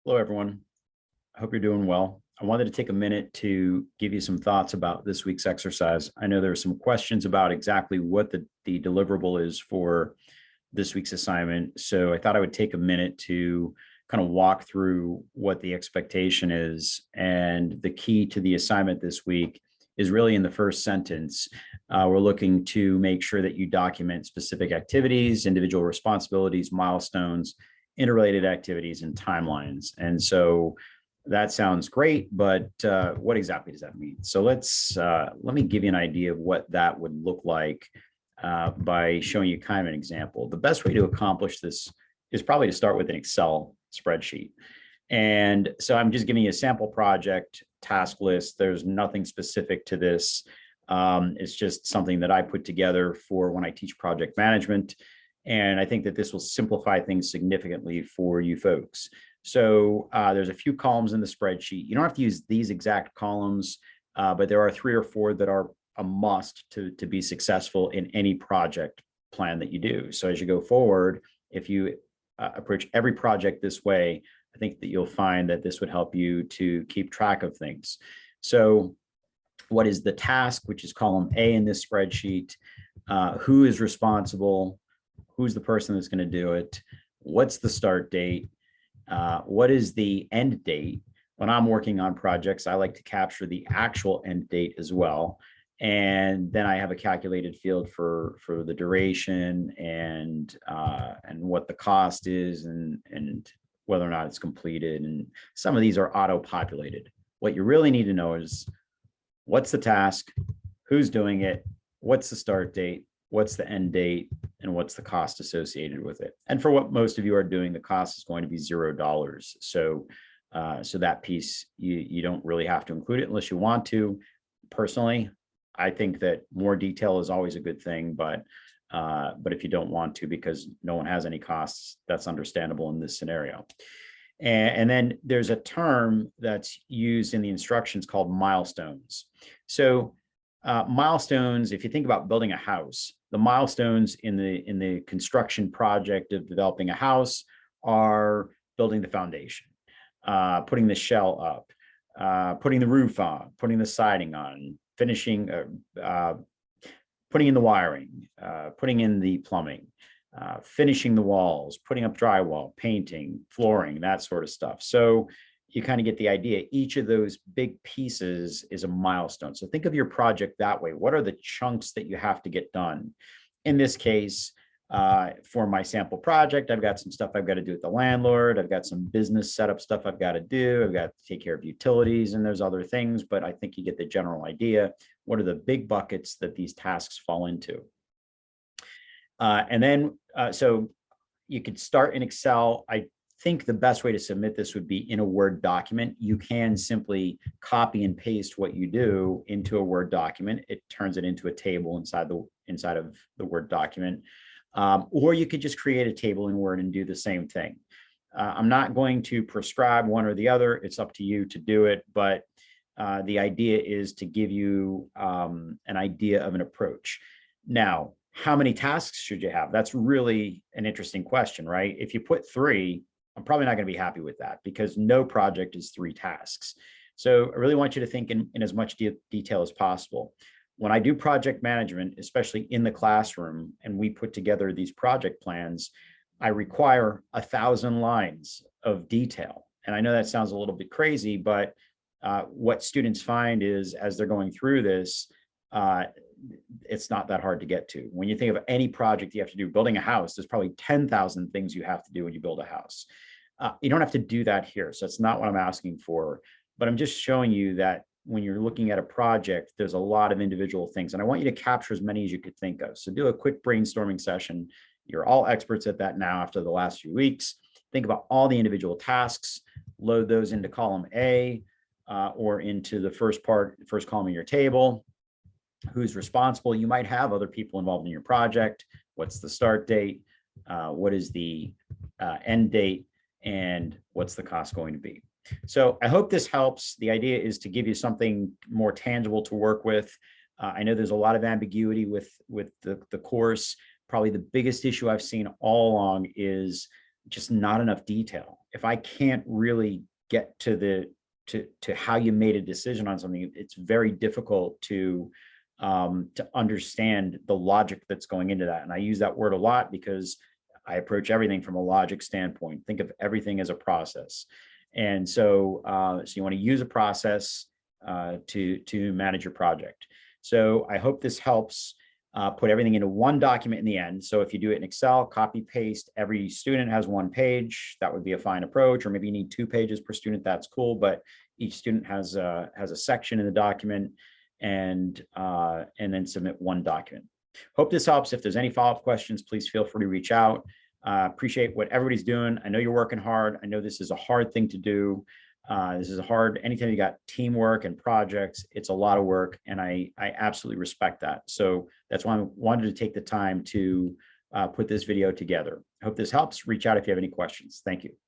Hello, everyone. I hope you're doing well. I wanted to take a minute to give you some thoughts about this week's exercise. I know there are some questions about exactly what the deliverable is for this week's assignment. So I thought I would take a minute to kind of walk through what the expectation is. And the key to the assignment this week is really in the first sentence. We're looking to make sure that you document specific activities, individual responsibilities, milestones, interrelated activities, and timelines. And so that sounds great, but what exactly does that mean? So let me give you an idea of what that would look like by showing you kind of an example. The best way to accomplish this is probably to start with an Excel spreadsheet. And so I'm just giving you a sample project task list. There's nothing specific to this. It's just something that I put together for when I teach project management. And I think that this will simplify things significantly for you folks. So there's a few columns in the spreadsheet. You don't have to use these exact columns, but there are 3 or 4 that are a must to be successful in any project plan that you do. So as you go forward, if you approach every project this way, I think that you'll find that this would help you to keep track of things. So what is the task, which is column A in this spreadsheet? Who is responsible? Who's the person that's going to do it? What's the start date? What is the end date? When I'm working on projects, I like to capture the actual end date as well. And then I have a calculated field for the duration and what the cost is and whether or not it's completed. And some of these are auto-populated. What you really need to know is what's the task, who's doing it, what's the start date, what's the end date, and what's the cost associated with it. And for what most of you are doing, the cost is going to be $0. So that piece, you don't really have to include it unless you want to. Personally, I think that more detail is always a good thing, but if you don't want to because no one has any costs, that's understandable in this scenario. And then there's a term that's used in the instructions called milestones. So milestones, if you think about building a house, the milestones in the construction project of developing a house are building the foundation, putting the shell up, putting the roof on, putting the siding on, finishing, putting in the wiring, putting in the plumbing, finishing the walls, putting up drywall, painting, flooring, that sort of stuff. So you kind of get the idea. Each of those big pieces is a milestone. So think of your project that way. What are the chunks that you have to get done? In this case, for my sample project, I've got some stuff I've got to do with the landlord. I've got some business setup stuff I've got to do. I've got to take care of utilities and there's other things, but I think you get the general idea. What are the big buckets that these tasks fall into? And then, so you could start in Excel. I think the best way to submit this would be in a Word document. You can simply copy and paste what you do into a Word document. It turns it into a table inside of the Word document. Or you could just create a table in Word and do the same thing. I'm not going to prescribe one or the other. It's up to you to do it. But the idea is to give you an idea of an approach. Now, how many tasks should you have? That's really an interesting question, right? If you put 3, I'm probably not going to be happy with that because no project is 3 tasks. So I really want you to think in as much detail as possible. When I do project management, especially in the classroom, and we put together these project plans, I require 1,000 lines of detail. And I know that sounds a little bit crazy, but what students find is as they're going through this, it's not that hard to get to. When you think of any project you have to do, building a house, there's probably 10,000 things you have to do when you build a house. You don't have to do that here. So it's not what I'm asking for, but I'm just showing you that when you're looking at a project, there's a lot of individual things. And I want you to capture as many as you could think of. So do a quick brainstorming session. You're all experts at that now after the last few weeks. Think about all the individual tasks, load those into column A or into the first column of your table. Who's responsible? You might have other people involved in your project. What's the start date? What is the end date? And what's the cost going to be? So I hope this helps. The idea is to give you something more tangible to work with. I know there's a lot of ambiguity with the course. Probably the biggest issue I've seen all along is just not enough detail. If I can't really get to the to how you made a decision on something, it's very difficult to understand the logic that's going into that. And I use that word a lot because I approach everything from a logic standpoint. Think of everything as a process. And so, so you want to use a process to manage your project. So I hope this helps put everything into one document in the end. So if you do it in Excel, copy paste, every student has one page, that would be a fine approach, or maybe you need 2 pages per student, that's cool, but each student has a section in the document, and then submit one document. Hope this helps. If there's any follow-up questions, please feel free to reach out. Appreciate what everybody's doing. I know you're working hard. I know this is a hard thing to do. This is hard. Anytime you got teamwork and projects, it's a lot of work, and I absolutely respect that. So that's why I wanted to take the time to put this video together. I hope this helps. Reach out if you have any questions. Thank you.